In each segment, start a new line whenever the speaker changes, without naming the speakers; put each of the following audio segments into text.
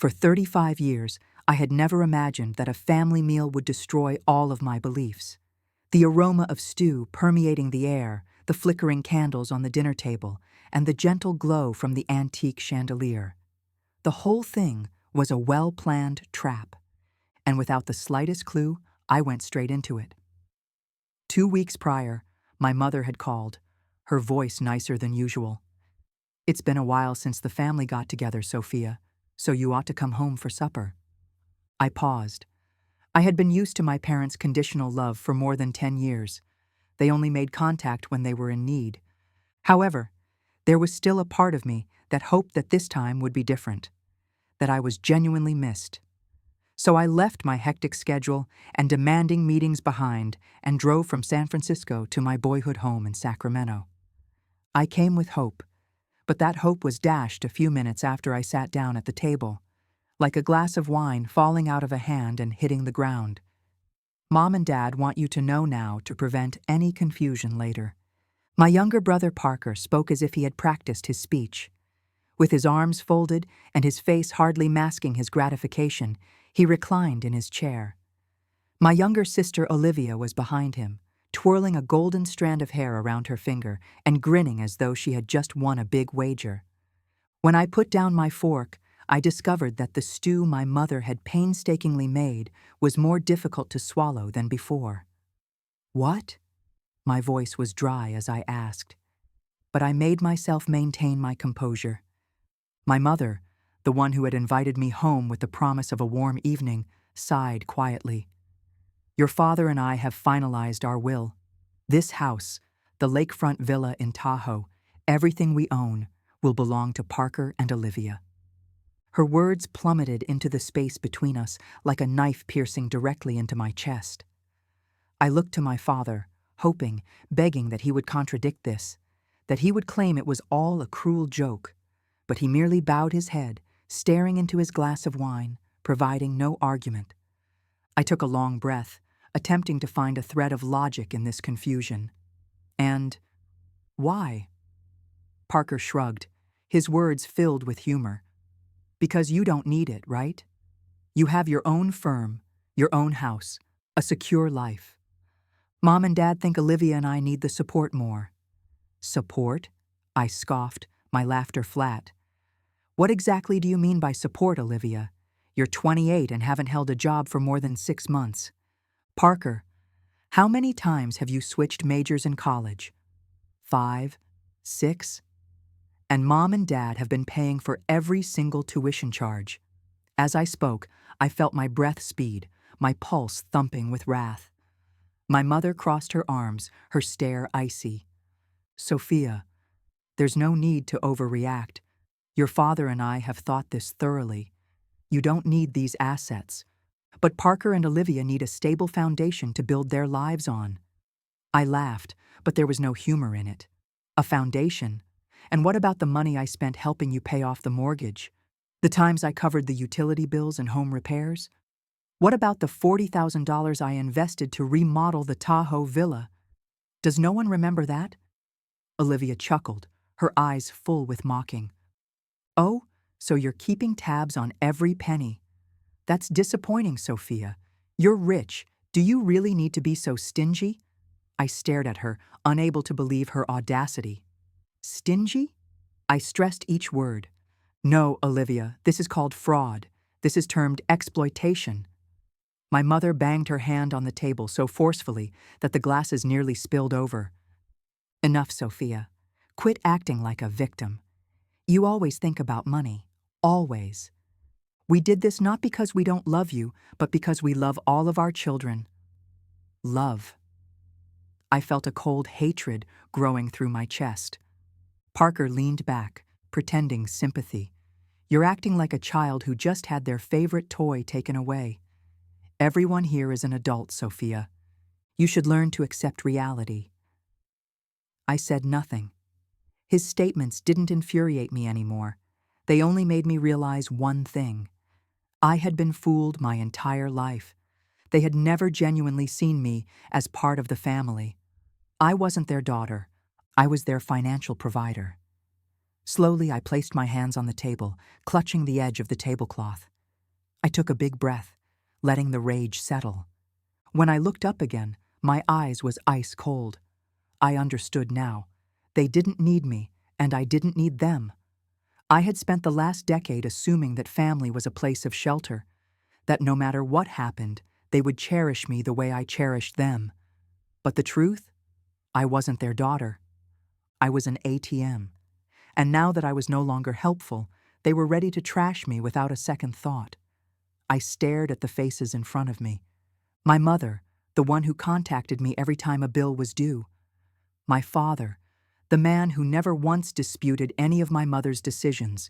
For 35 years, I had never imagined that a family meal would destroy all of my beliefs. The aroma of stew permeating the air, the flickering candles on the dinner table, and the gentle glow from the antique chandelier. The whole thing was a well-planned trap, and without the slightest clue, I went straight into it. 2 weeks prior, my mother had called, her voice nicer than usual. "It's been a while since the family got together, Sophia, so you ought to come home for supper." I paused. I had been used to my parents' conditional love for more than 10 years. They only made contact when they were in need. However, there was still a part of me that hoped that this time would be different, that I was genuinely missed. So I left my hectic schedule and demanding meetings behind and drove from San Francisco to my boyhood home in Sacramento. I came with hope, but that hope was dashed a few minutes after I sat down at the table, like a glass of wine falling out of a hand and hitting the ground. "Mom and Dad want you to know now to prevent any confusion later." My younger brother Parker spoke as if he had practiced his speech. With his arms folded and his face hardly masking his gratification, he reclined in his chair. My younger sister Olivia was behind him, twirling a golden strand of hair around her finger and grinning as though she had just won a big wager. When I put down my fork, I discovered that the stew my mother had painstakingly made was more difficult to swallow than before. "What?" My voice was dry as I asked, but I made myself maintain my composure. My mother, the one who had invited me home with the promise of a warm evening, sighed quietly. "Your father and I have finalized our will. This house, the lakefront villa in Tahoe, everything we own, will belong to Parker and Olivia." Her words plummeted into the space between us like a knife piercing directly into my chest. I looked to my father, hoping, begging that he would contradict this, that he would claim it was all a cruel joke, but he merely bowed his head, staring into his glass of wine, providing no argument. I took a long breath, attempting to find a thread of logic in this confusion. "And why?" Parker shrugged, his words filled with humor. "Because you don't need it, right? You have your own firm, your own house, a secure life. Mom and Dad think Olivia and I need the support more." "Support?" I scoffed, my laughter flat. "What exactly do you mean by support, Olivia? You're 28 and haven't held a job for more than 6 months. Parker, how many times have you switched majors in college? 5? 6? And Mom and Dad have been paying for every single tuition charge." As I spoke, I felt my breath speed, my pulse thumping with wrath. My mother crossed her arms, her stare icy. "Sophia, there's no need to overreact. Your father and I have thought this thoroughly. You don't need these assets. But Parker and Olivia need a stable foundation to build their lives on." I laughed, but there was no humor in it. "A foundation? And what about the money I spent helping you pay off the mortgage? The times I covered the utility bills and home repairs? What about the $40,000 I invested to remodel the Tahoe villa? Does no one remember that?" Olivia chuckled, her eyes full with mocking. "Oh, so you're keeping tabs on every penny. That's disappointing, Sophia. You're rich. Do you really need to be so stingy?" I stared at her, unable to believe her audacity. "Stingy?" I stressed each word. "No, Olivia, this is called fraud. This is termed exploitation." My mother banged her hand on the table so forcefully that the glasses nearly spilled over. "Enough, Sophia. Quit acting like a victim. You always think about money. Always. We did this not because we don't love you, but because we love all of our children." Love. I felt a cold hatred growing through my chest. Parker leaned back, pretending sympathy. "You're acting like a child who just had their favorite toy taken away. Everyone here is an adult, Sophia. You should learn to accept reality." I said nothing. His statements didn't infuriate me anymore. They only made me realize one thing. I had been fooled my entire life. They had never genuinely seen me as part of the family. I wasn't their daughter. I was their financial provider. Slowly, I placed my hands on the table, clutching the edge of the tablecloth. I took a big breath, letting the rage settle. When I looked up again, my eyes was ice cold. I understood now. They didn't need me, and I didn't need them. I had spent the last decade assuming that family was a place of shelter, that no matter what happened, they would cherish me the way I cherished them. But the truth? I wasn't their daughter. I was an ATM. And now that I was no longer helpful, they were ready to trash me without a second thought. I stared at the faces in front of me. My mother, the one who contacted me every time a bill was due. My father, the man who never once disputed any of my mother's decisions,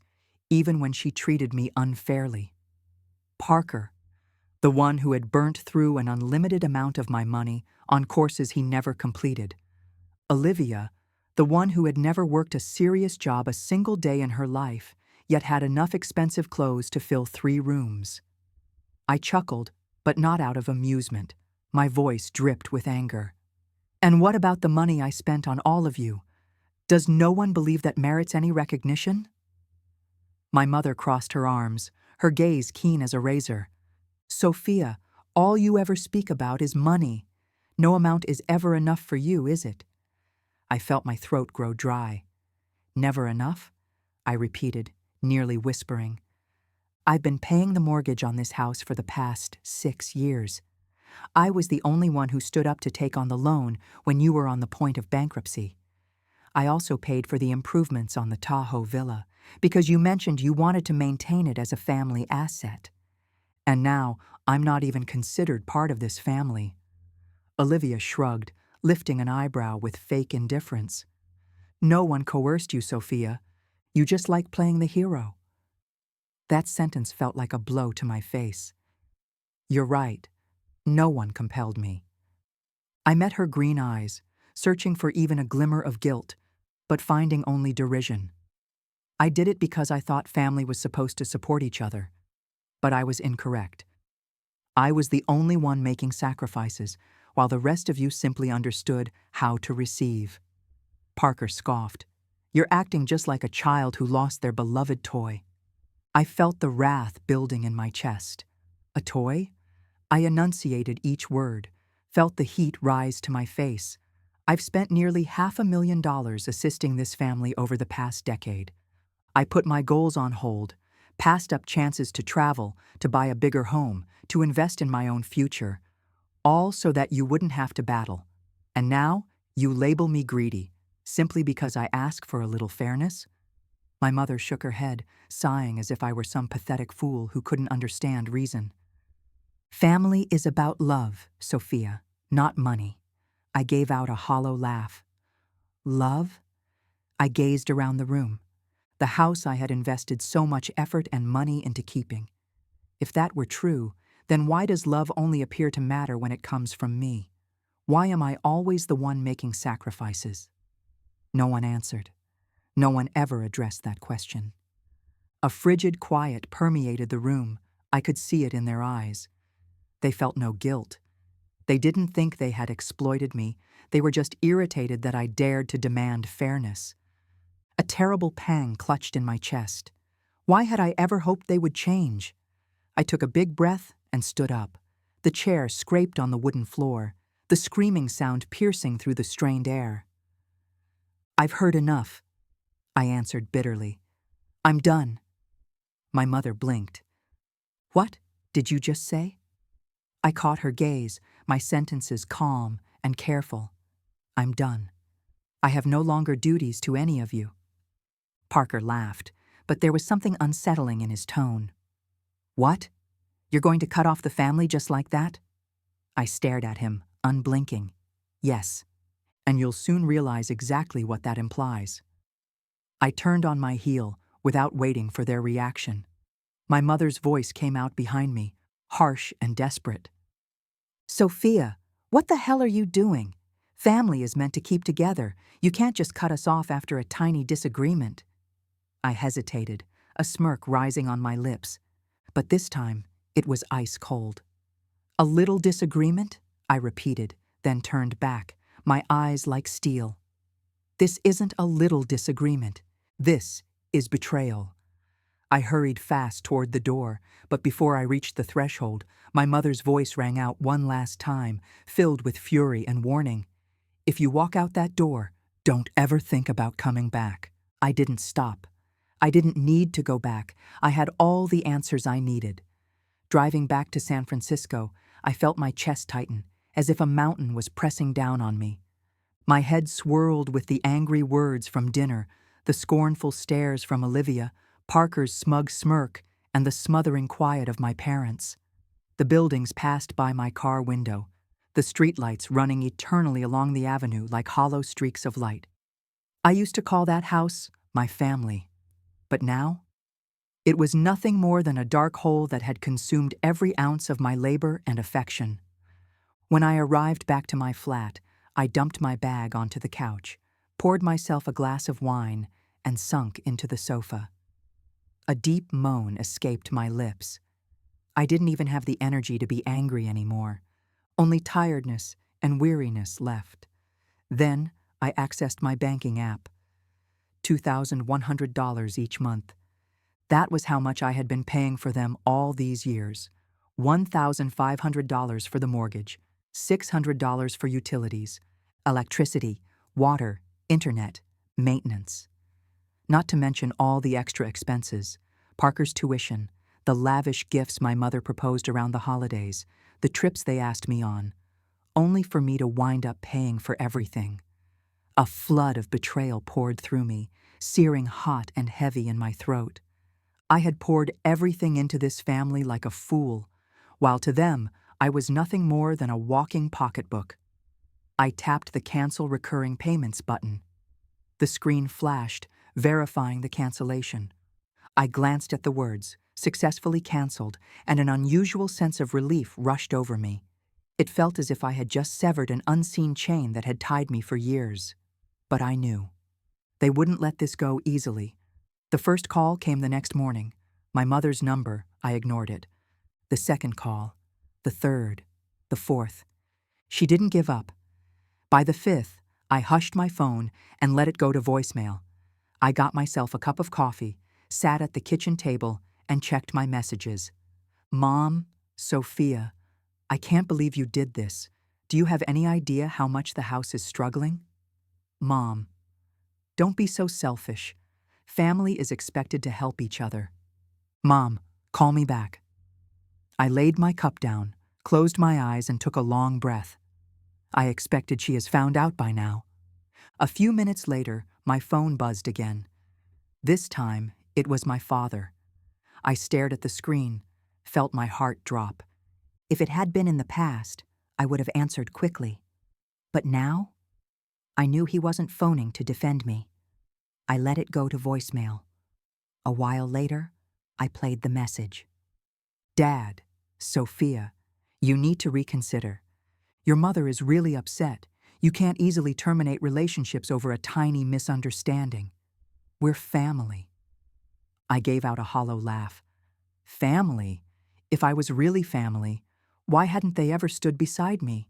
even when she treated me unfairly. Parker, the one who had burnt through an unlimited amount of my money on courses he never completed. Olivia, the one who had never worked a serious job a single day in her life, yet had enough expensive clothes to fill 3 rooms. I chuckled, but not out of amusement. My voice dripped with anger. And what about the money I spent on all of you? Does no one believe that merits any recognition? My mother crossed her arms, her gaze keen as a razor. Sophia, all you ever speak about is money. No amount is ever enough for you, is it? I felt my throat grow dry. Never enough? I repeated, nearly whispering. I've been paying the mortgage on this house for the past 6 years. I was the only one who stood up to take on the loan when you were on the point of bankruptcy. I also paid for the improvements on the Tahoe villa because you mentioned you wanted to maintain it as a family asset. And now I'm not even considered part of this family. Olivia shrugged, lifting an eyebrow with fake indifference. No one coerced you, Sophia. You just like playing the hero. That sentence felt like a blow to my face. You're right. No one compelled me. I met her green eyes, searching for even a glimmer of guilt, but finding only derision. I did it because I thought family was supposed to support each other. But I was incorrect. I was the only one making sacrifices, while the rest of you simply understood how to receive. Parker scoffed. You're acting just like a child who lost their beloved toy. I felt the wrath building in my chest. A toy? I enunciated each word, felt the heat rise to my face. I've spent nearly $500,000 assisting this family over the past decade. I put my goals on hold, passed up chances to travel, to buy a bigger home, to invest in my own future, all so that you wouldn't have to battle. And now, you label me greedy, simply because I ask for a little fairness? My mother shook her head, sighing as if I were some pathetic fool who couldn't understand reason. Family is about love, Sophia, not money. I gave out a hollow laugh. Love? I gazed around the room. The house I had invested so much effort and money into keeping. If that were true, then why does love only appear to matter when it comes from me? Why am I always the one making sacrifices? No one answered. No one ever addressed that question. A frigid quiet permeated the room. I could see it in their eyes. They felt no guilt. They didn't think they had exploited me. They were just irritated that I dared to demand fairness. A terrible pang clutched in my chest. Why had I ever hoped they would change? I took a big breath and stood up. The chair scraped on the wooden floor, the screaming sound piercing through the strained air. I've heard enough, I answered bitterly. I'm done. My mother blinked. What did you just say? I caught her gaze, my sentences calm and careful. I'm done. I have no longer duties to any of you. Parker laughed, but there was something unsettling in his tone. What? You're going to cut off the family just like that? I stared at him, unblinking. Yes, and you'll soon realize exactly what that implies. I turned on my heel without waiting for their reaction. My mother's voice came out behind me, harsh and desperate. Sophia, what the hell are you doing? Family is meant to keep together. You can't just cut us off after a tiny disagreement. I hesitated, a smirk rising on my lips. But this time, it was ice cold. A little disagreement? I repeated, then turned back, my eyes like steel. This isn't a little disagreement. This is betrayal. I hurried fast toward the door, but before I reached the threshold, my mother's voice rang out one last time, filled with fury and warning. If you walk out that door, don't ever think about coming back. I didn't stop. I didn't need to go back. I had all the answers I needed. Driving back to San Francisco, I felt my chest tighten, as if a mountain was pressing down on me. My head swirled with the angry words from dinner, the scornful stares from Olivia, Parker's smug smirk, and the smothering quiet of my parents. The buildings passed by my car window, the streetlights running eternally along the avenue like hollow streaks of light. I used to call that house my family. But now? It was nothing more than a dark hole that had consumed every ounce of my labor and affection. When I arrived back to my flat, I dumped my bag onto the couch, poured myself a glass of wine, and sunk into the sofa. A deep moan escaped my lips. I didn't even have the energy to be angry anymore. Only tiredness and weariness left. Then I accessed my banking app. $2,100 each month. That was how much I had been paying for them all these years. $1,500 for the mortgage, $600 for utilities, electricity, water, internet, maintenance. Not to mention all the extra expenses, Parker's tuition, the lavish gifts my mother proposed around the holidays, the trips they asked me on, only for me to wind up paying for everything. A flood of betrayal poured through me, searing hot and heavy in my throat. I had poured everything into this family like a fool, while to them I was nothing more than a walking pocketbook. I tapped the Cancel Recurring Payments button. The screen flashed, verifying the cancellation. I glanced at the words, successfully canceled, and an unusual sense of relief rushed over me. It felt as if I had just severed an unseen chain that had tied me for years. But I knew. They wouldn't let this go easily. The first call came the next morning. My mother's number, I ignored it. The second call, the third, the fourth. She didn't give up. By the fifth, I hushed my phone and let it go to voicemail. I got myself a cup of coffee, sat at the kitchen table, and checked my messages. Mom, Sophia, I can't believe you did this. Do you have any idea how much the house is struggling? Mom, don't be so selfish. Family is expected to help each other. Mom, call me back. I laid my cup down, closed my eyes, and took a long breath. I expected she has found out by now. A few minutes later, my phone buzzed again. This time, it was my father. I stared at the screen, felt my heart drop. If it had been in the past, I would have answered quickly. But now? I knew he wasn't phoning to defend me. I let it go to voicemail. A while later, I played the message. Dad, Sophia, you need to reconsider. Your mother is really upset. You can't easily terminate relationships over a tiny misunderstanding. We're family. I gave out a hollow laugh. Family? If I was really family, why hadn't they ever stood beside me?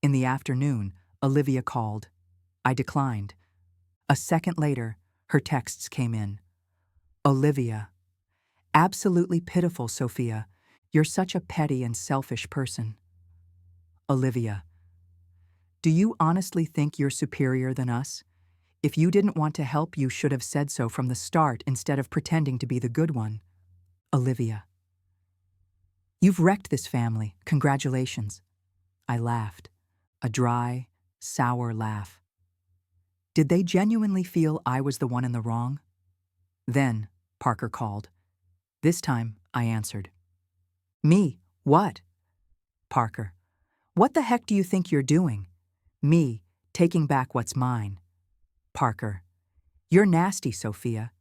In the afternoon, Olivia called. I declined. A second later, her texts came in. Olivia. Absolutely pitiful, Sophia. You're such a petty and selfish person. Olivia. Do you honestly think you're superior than us? If you didn't want to help, you should have said so from the start instead of pretending to be the good one. Olivia. You've wrecked this family. Congratulations. I laughed. A dry, sour laugh. Did they genuinely feel I was the one in the wrong? Then, Parker called. This time, I answered. Me? What? Parker. What the heck do you think you're doing? Me, taking back what's mine. Parker. You're nasty, Sophia.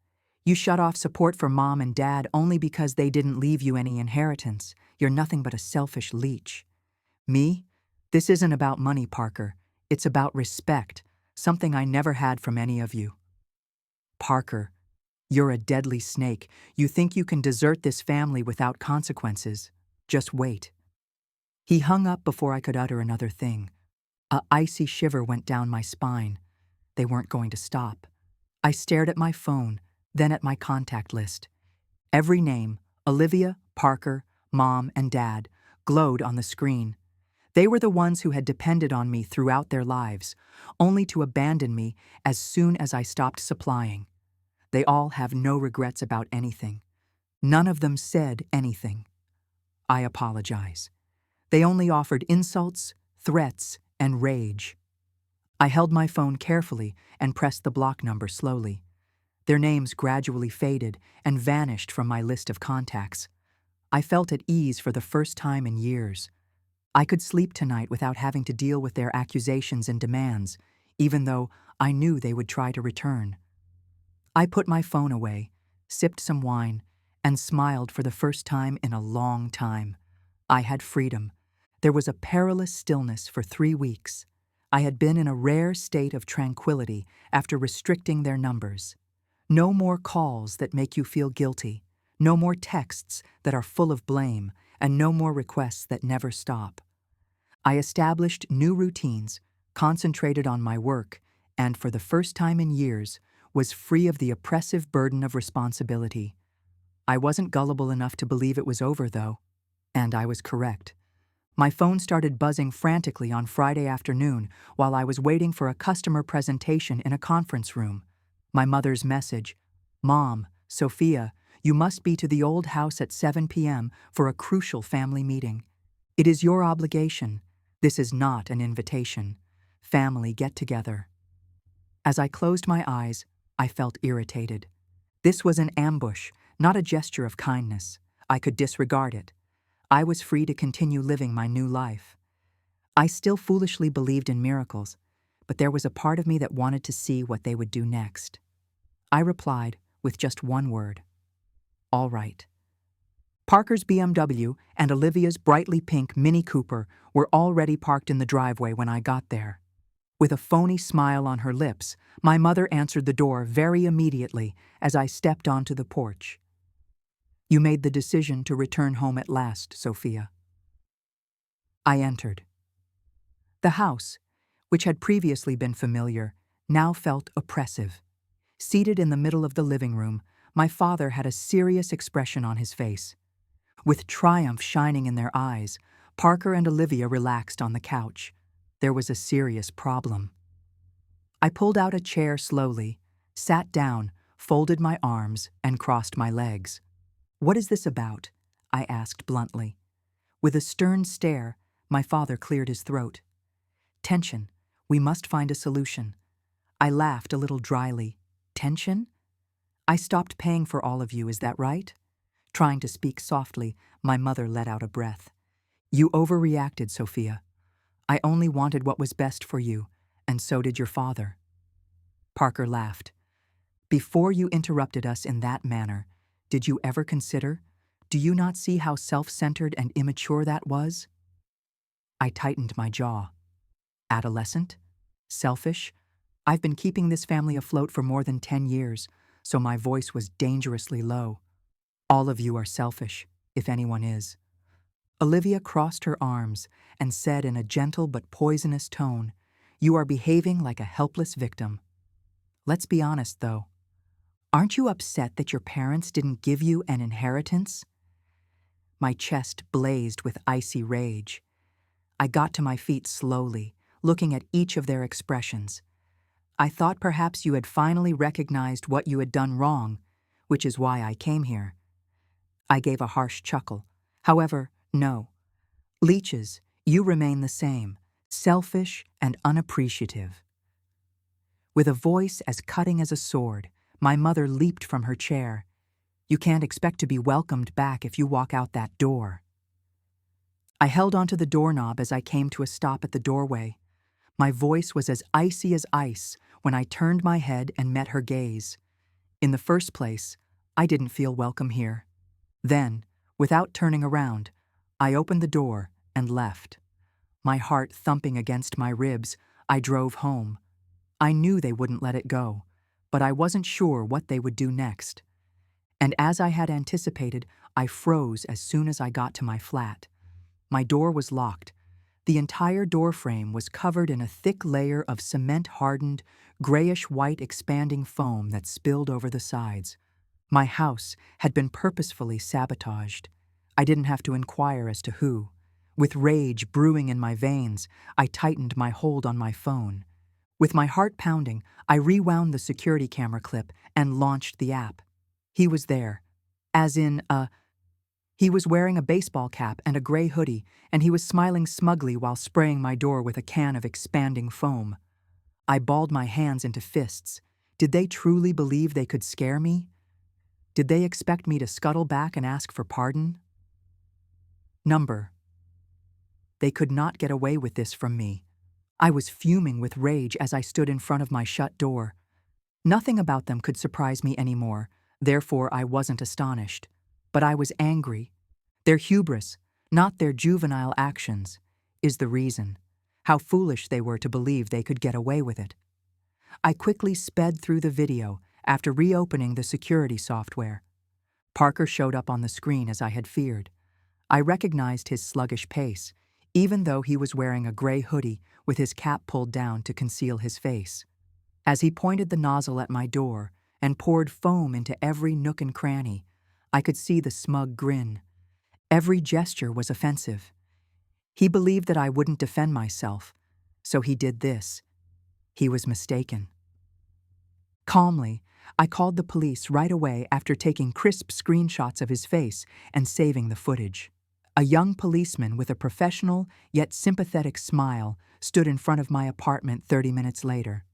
You shut off support for Mom and Dad only because they didn't leave you any inheritance. You're nothing but a selfish leech. Me? This isn't about money, Parker. It's about respect, something I never had from any of you. Parker. You're a deadly snake. You think you can desert this family without consequences. Just wait. He hung up before I could utter another thing. A icy shiver went down my spine. They weren't going to stop. I stared at my phone, then at my contact list. Every name, Olivia, Parker, Mom, and Dad, glowed on the screen. They were the ones who had depended on me throughout their lives, only to abandon me as soon as I stopped supplying. They all have no regrets about anything. None of them said anything. I apologize. They only offered insults, threats, and rage. I held my phone carefully and pressed the block number slowly. Their names gradually faded and vanished from my list of contacts. I felt at ease for the first time in years. I could sleep tonight without having to deal with their accusations and demands, even though I knew they would try to return. I put my phone away, sipped some wine, and smiled for the first time in a long time. I had freedom. There was a perilous stillness for 3 weeks. I had been in a rare state of tranquility after restricting their numbers. No more calls that make you feel guilty, no more texts that are full of blame, and no more requests that never stop. I established new routines, concentrated on my work, and for the first time in years, was free of the oppressive burden of responsibility. I wasn't gullible enough to believe it was over, though, and I was correct. My phone started buzzing frantically on Friday afternoon while I was waiting for a customer presentation in a conference room. My mother's message, "Mom, Sophia, you must be to the old house at 7 p.m. for a crucial family meeting. It is your obligation. This is not an invitation. Family get together." As I closed my eyes, I felt irritated. This was an ambush, not a gesture of kindness. I could disregard it. I was free to continue living my new life. I still foolishly believed in miracles, but there was a part of me that wanted to see what they would do next. I replied with just one word: all right. Parker's BMW and Olivia's brightly pink Mini Cooper were already parked in the driveway when I got there. With a phony smile on her lips, my mother answered the door very immediately as I stepped onto the porch. "You made the decision to return home at last, Sophia." I entered. The house, which had previously been familiar, now felt oppressive. Seated in the middle of the living room, my father had a serious expression on his face. With triumph shining in their eyes, Parker and Olivia relaxed on the couch. There was a serious problem. I pulled out a chair slowly, sat down, folded my arms, and crossed my legs. "What is this about?" I asked bluntly. With a stern stare, my father cleared his throat. "Tension. We must find a solution." I laughed a little dryly. "Tension? I stopped paying for all of you, is that right?" Trying to speak softly, my mother let out a breath. "You overreacted, Sophia. I only wanted what was best for you, and so did your father." Parker laughed. "Before you interrupted us in that manner, did you ever consider? Do you not see how self-centered and immature that was?" I tightened my jaw. Adolescent? Selfish? I've been keeping this family afloat for more than 10 years, so my voice was dangerously low. "All of you are selfish, if anyone is." Olivia crossed her arms and said in a gentle but poisonous tone, "You are behaving like a helpless victim." Let's be honest, though. Aren't you upset that your parents didn't give you an inheritance? My chest blazed with icy rage. I got to my feet slowly, looking at each of their expressions. "I thought perhaps you had finally recognized what you had done wrong, which is why I came here." I gave a harsh chuckle. "However, no. Leeches, you remain the same, selfish and unappreciative." With a voice as cutting as a sword, my mother leaped from her chair. "You can't expect to be welcomed back if you walk out that door." I held onto the doorknob as I came to a stop at the doorway. My voice was as icy as ice when I turned my head and met her gaze. In the first place, I didn't feel welcome here. Then, without turning around, I opened the door and left. My heart thumping against my ribs, I drove home. I knew they wouldn't let it go, but I wasn't sure what they would do next. And as I had anticipated, I froze as soon as I got to my flat. My door was locked. The entire doorframe was covered in a thick layer of cement-hardened, grayish-white expanding foam that spilled over the sides. My house had been purposefully sabotaged. I didn't have to inquire as to who. With rage brewing in my veins, I tightened my hold on my phone. With my heart pounding, I rewound the security camera clip and launched the app. He was there. As in, he was wearing a baseball cap and a gray hoodie, and he was smiling smugly while spraying my door with a can of expanding foam. I balled my hands into fists. Did they truly believe they could scare me? Did they expect me to scuttle back and ask for pardon? Number. They could not get away with this from me. I was fuming with rage as I stood in front of my shut door. Nothing about them could surprise me anymore, therefore I wasn't astonished. But I was angry. Their hubris, not their juvenile actions, is the reason. How foolish they were to believe they could get away with it. I quickly sped through the video after reopening the security software. Parker showed up on the screen as I had feared. I recognized his sluggish pace, even though he was wearing a gray hoodie with his cap pulled down to conceal his face. As he pointed the nozzle at my door and poured foam into every nook and cranny, I could see the smug grin. Every gesture was offensive. He believed that I wouldn't defend myself, so he did this. He was mistaken. Calmly, I called the police right away after taking crisp screenshots of his face and saving the footage. A young policeman with a professional yet sympathetic smile stood in front of my apartment 30 minutes later.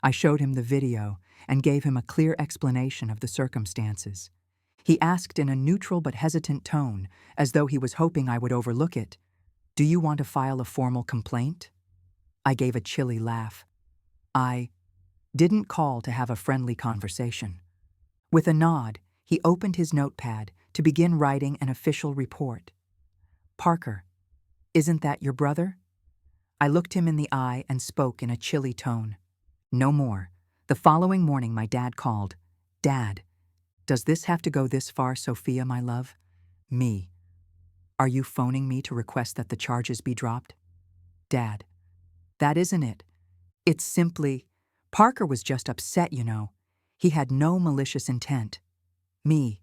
I showed him the video and gave him a clear explanation of the circumstances. He asked in a neutral but hesitant tone, as though he was hoping I would overlook it, "Do you want to file a formal complaint?" I gave a chilly laugh. I didn't call to have a friendly conversation. With a nod, he opened his notepad to begin writing an official report. "Parker, isn't that your brother?" I looked him in the eye and spoke in a chilly tone. No more. The following morning my dad called. "Dad, does this have to go this far, Sophia, my love?" Me. "Are you phoning me to request that the charges be dropped?" Dad. "That isn't it. It's simply, Parker was just upset, you know. He had no malicious intent." Me.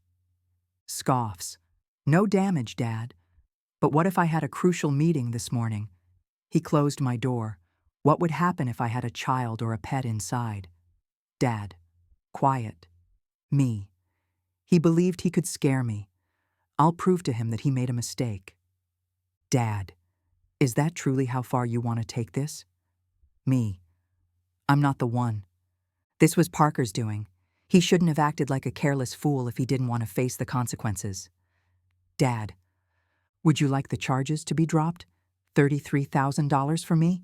Scoffs. "No damage, Dad. But what if I had a crucial meeting this morning?" He closed my door. "What would happen if I had a child or a pet inside?" Dad. Quiet. Me. "He believed he could scare me. I'll prove to him that he made a mistake." Dad. "Is that truly how far you want to take this?" Me. "I'm not the one. This was Parker's doing. He shouldn't have acted like a careless fool if he didn't want to face the consequences." Dad. "Would you like the charges to be dropped? $33,000 for me?"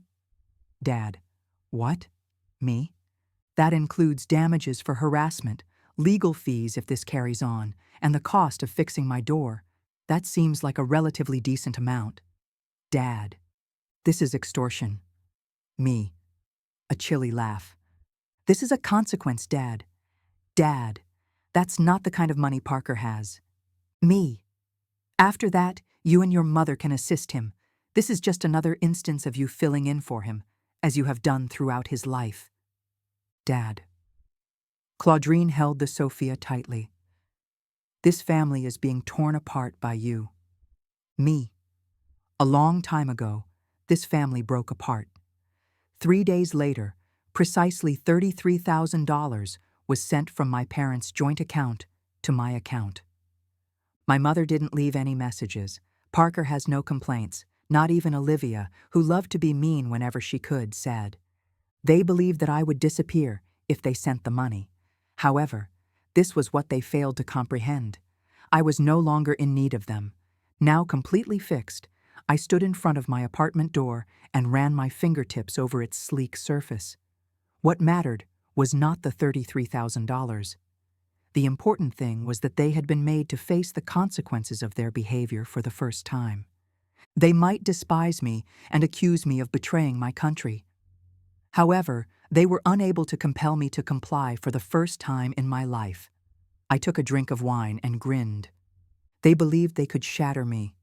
Dad. "What? Me?" "That includes damages for harassment, legal fees if this carries on, and the cost of fixing my door. That seems like a relatively decent amount." Dad. "This is extortion." Me. A chilly laugh. "This is a consequence, Dad." Dad. "That's not the kind of money Parker has." Me. "After that, you and your mother can assist him. This is just another instance of you filling in for him, as you have done throughout his life." Dad. Claudrine held the Sophia tightly. "This family is being torn apart by you." Me. "A long time ago, this family broke apart. 3 days later, precisely $33,000 was sent from my parents' joint account to my account. My mother didn't leave any messages. Parker has no complaints, not even Olivia, who loved to be mean whenever she could, said. They believed that I would disappear if they sent the money. However, this was what they failed to comprehend. I was no longer in need of them. Now completely fixed, I stood in front of my apartment door and ran my fingertips over its sleek surface. What mattered was not the $33,000. The important thing was that they had been made to face the consequences of their behavior for the first time. They might despise me and accuse me of betraying my country. However, they were unable to compel me to comply for the first time in my life. I took a drink of wine and grinned. They believed they could shatter me.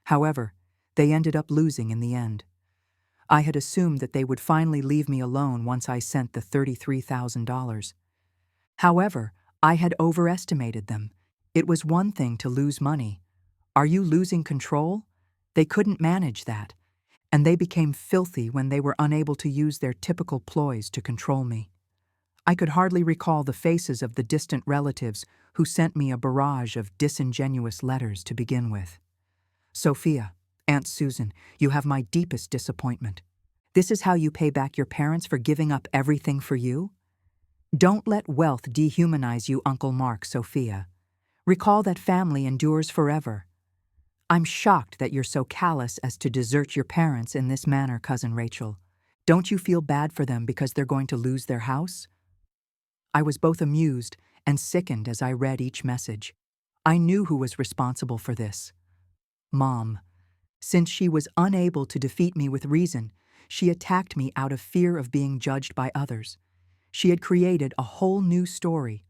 However, they ended up losing in the end. I had assumed that they would finally leave me alone once I sent the $33,000. However, I had overestimated them. It was one thing to lose money. Are you losing control? They couldn't manage that, and they became filthy when they were unable to use their typical ploys to control me. I could hardly recall the faces of the distant relatives who sent me a barrage of disingenuous letters to begin with. Sophia, Aunt Susan, you have my deepest disappointment. This is how you pay back your parents for giving up everything for you? Don't let wealth dehumanize you, Uncle Mark, Sophia. Recall that family endures forever. I'm shocked that you're so callous as to desert your parents in this manner, Cousin Rachel. Don't you feel bad for them because they're going to lose their house? I was both amused and sickened as I read each message. I knew who was responsible for this. Mom. Since she was unable to defeat me with reason, she attacked me out of fear of being judged by others. She had created a whole new story,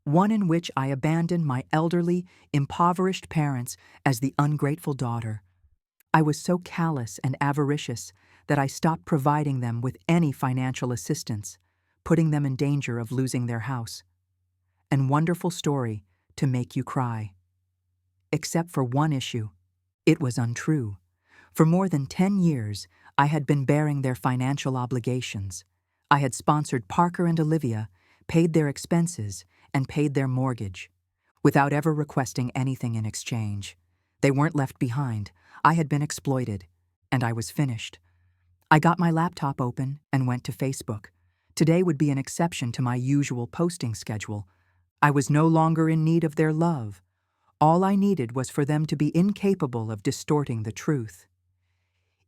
one in which I abandoned my elderly, impoverished parents as the ungrateful daughter. I was so callous and avaricious that I stopped providing them with any financial assistance, putting them in danger of losing their house. And wonderful story to make you cry. Except for one issue. It was untrue. For more than 10 years, I had been bearing their financial obligations. I had sponsored Parker and Olivia, paid their expenses, and paid their mortgage, without ever requesting anything in exchange. They weren't left behind. I had been exploited, and I was finished. I got my laptop open and went to Facebook. Today would be an exception to my usual posting schedule. I was no longer in need of their love. All I needed was for them to be incapable of distorting the truth.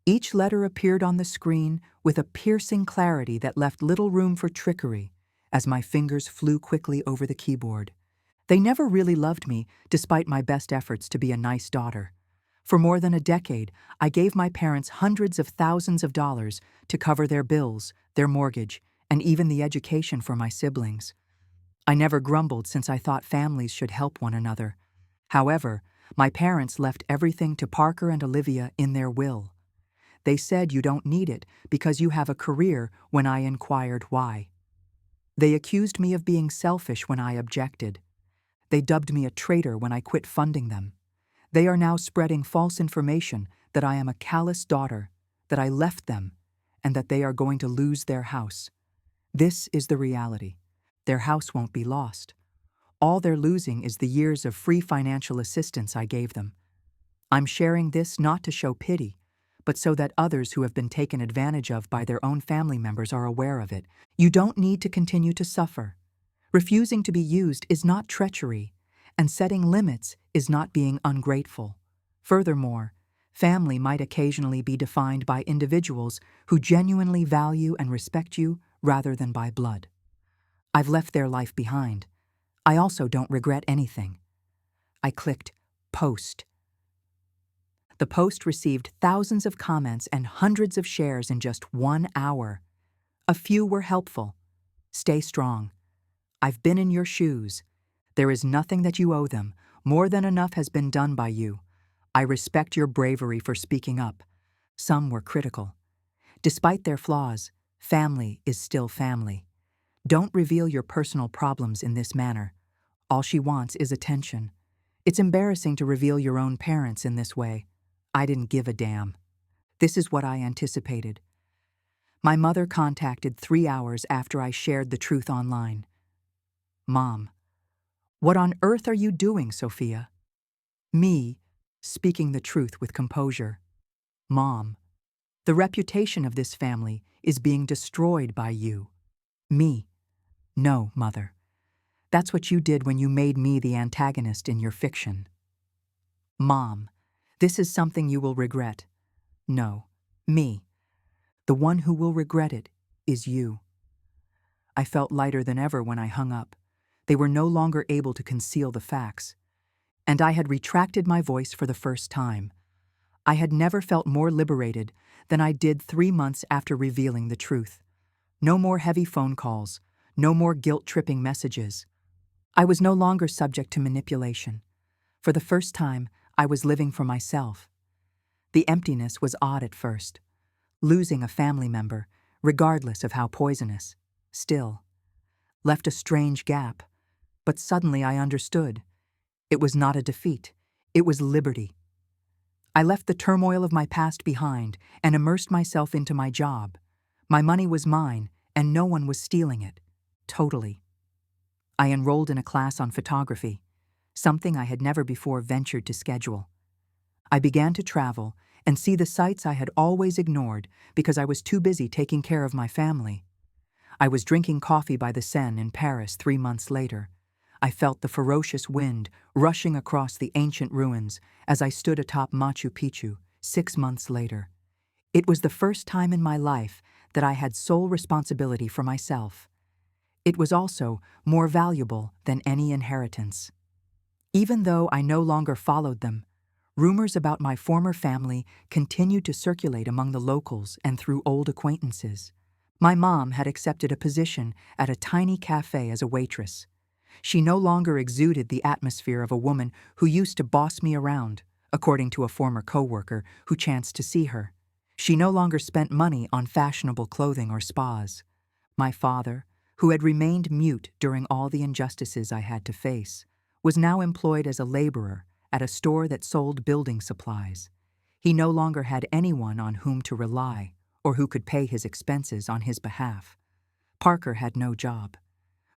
Each letter appeared on the screen with a piercing clarity that left little room for trickery as my fingers flew quickly over the keyboard. They never really loved me, despite my best efforts to be a nice daughter. For more than a decade, I gave my parents hundreds of thousands of dollars to cover their bills, their mortgage, and even the education for my siblings. I never grumbled since I thought families should help one another. However, my parents left everything to Parker and Olivia in their will. They said you don't need it because you have a career when I inquired why. They accused me of being selfish when I objected. They dubbed me a traitor when I quit funding them. They are now spreading false information that I am a callous daughter, that I left them, and that they are going to lose their house. This is the reality. Their house won't be lost. All they're losing is the years of free financial assistance I gave them. I'm sharing this not to show pity, but so that others who have been taken advantage of by their own family members are aware of it. You don't need to continue to suffer. Refusing to be used is not treachery, and setting limits is not being ungrateful. Furthermore, family might occasionally be defined by individuals who genuinely value and respect you rather than by blood. I've left their life behind. I also don't regret anything. I clicked post. The post received thousands of comments and hundreds of shares in just 1 hour. A few were helpful. Stay strong. I've been in your shoes. There is nothing that you owe them. More than enough has been done by you. I respect your bravery for speaking up. Some were critical. Despite their flaws, family is still family. Don't reveal your personal problems in this manner. All she wants is attention. It's embarrassing to reveal your own parents in this way. I didn't give a damn. This is what I anticipated. My mother contacted 3 hours after I shared the truth online. Mom, what on earth are you doing, Sophia? Me, speaking the truth with composure. Mom, the reputation of this family is being destroyed by you. Me, no, Mother. That's what you did when you made me the antagonist in your fiction. Mom, this is something you will regret. No, me. The one who will regret it is you. I felt lighter than ever when I hung up. They were no longer able to conceal the facts. And I had retracted my voice for the first time. I had never felt more liberated than I did 3 months after revealing the truth. No more heavy phone calls, no more guilt-tripping messages. I was no longer subject to manipulation. For the first time, I was living for myself. The emptiness was odd at first. Losing a family member, regardless of how poisonous, still left a strange gap. But suddenly I understood. It was not a defeat. It was liberty. I left the turmoil of my past behind and immersed myself into my job. My money was mine, and no one was stealing it. Totally. I enrolled in a class on photography, something I had never before ventured to schedule. I began to travel and see the sights I had always ignored because I was too busy taking care of my family. I was drinking coffee by the Seine in Paris 3 months later. I felt the ferocious wind rushing across the ancient ruins as I stood atop Machu Picchu 6 months later. It was the first time in my life that I had sole responsibility for myself. It was also more valuable than any inheritance. Even though I no longer followed them, rumors about my former family continued to circulate among the locals and through old acquaintances. My mom had accepted a position at a tiny cafe as a waitress. She no longer exuded the atmosphere of a woman who used to boss me around, according to a former coworker who chanced to see her. She no longer spent money on fashionable clothing or spas. My father, who had remained mute during all the injustices I had to face, was now employed as a laborer at a store that sold building supplies. He no longer had anyone on whom to rely or who could pay his expenses on his behalf. Parker had no job.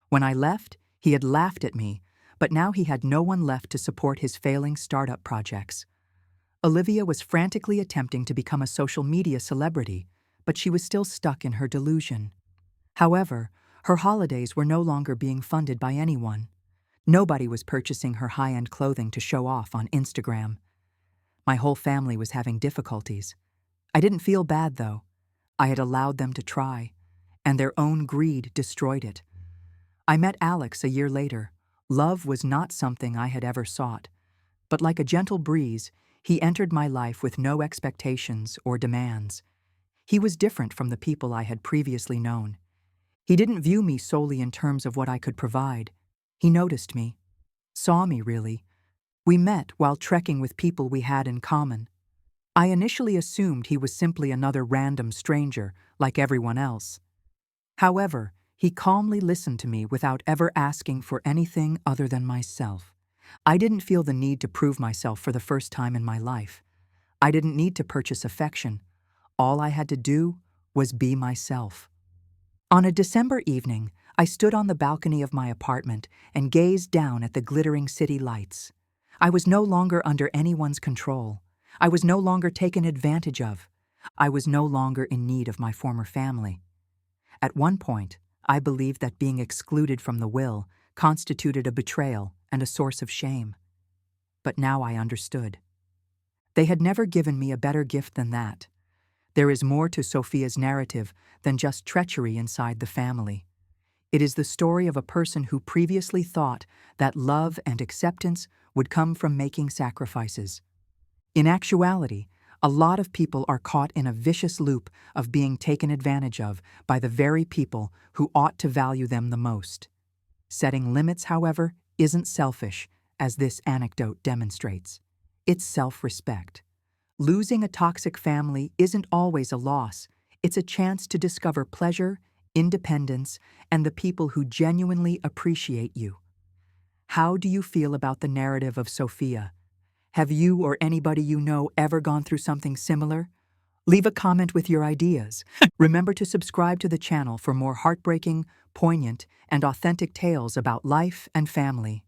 When I left, he had laughed at me, but now he had no one left to support his failing startup projects. Olivia was frantically attempting to become a social media celebrity, but she was still stuck in her delusion. However, her holidays were no longer being funded by anyone. Nobody was purchasing her high-end clothing to show off on Instagram. My whole family was having difficulties. I didn't feel bad, though. I had allowed them to try, and their own greed destroyed it. I met Alex a year later. Love was not something I had ever sought, but like a gentle breeze, he entered my life with no expectations or demands. He was different from the people I had previously known. He didn't view me solely in terms of what I could provide. He noticed me, saw me really. We met while trekking with people we had in common. I initially assumed he was simply another random stranger, like everyone else. However, he calmly listened to me without ever asking for anything other than myself. I didn't feel the need to prove myself for the first time in my life. I didn't need to purchase affection. All I had to do was be myself. On a December evening, I stood on the balcony of my apartment and gazed down at the glittering city lights. I was no longer under anyone's control. I was no longer taken advantage of. I was no longer in need of my former family. At one point, I believed that being excluded from the will constituted a betrayal and a source of shame. But now I understood. They had never given me a better gift than that. There is more to Sophia's narrative than just treachery inside the family. It is the story of a person who previously thought that love and acceptance would come from making sacrifices. In actuality, a lot of people are caught in a vicious loop of being taken advantage of by the very people who ought to value them the most. Setting limits, however, isn't selfish, as this anecdote demonstrates. It's self-respect. Losing a toxic family isn't always a loss. It's a chance to discover pleasure, independence, and the people who genuinely appreciate you. How do you feel about the narrative of Sophia? Have you or anybody you know ever gone through something similar? Leave a comment with your ideas. Remember to subscribe to the channel for more heartbreaking, poignant, and authentic tales about life and family.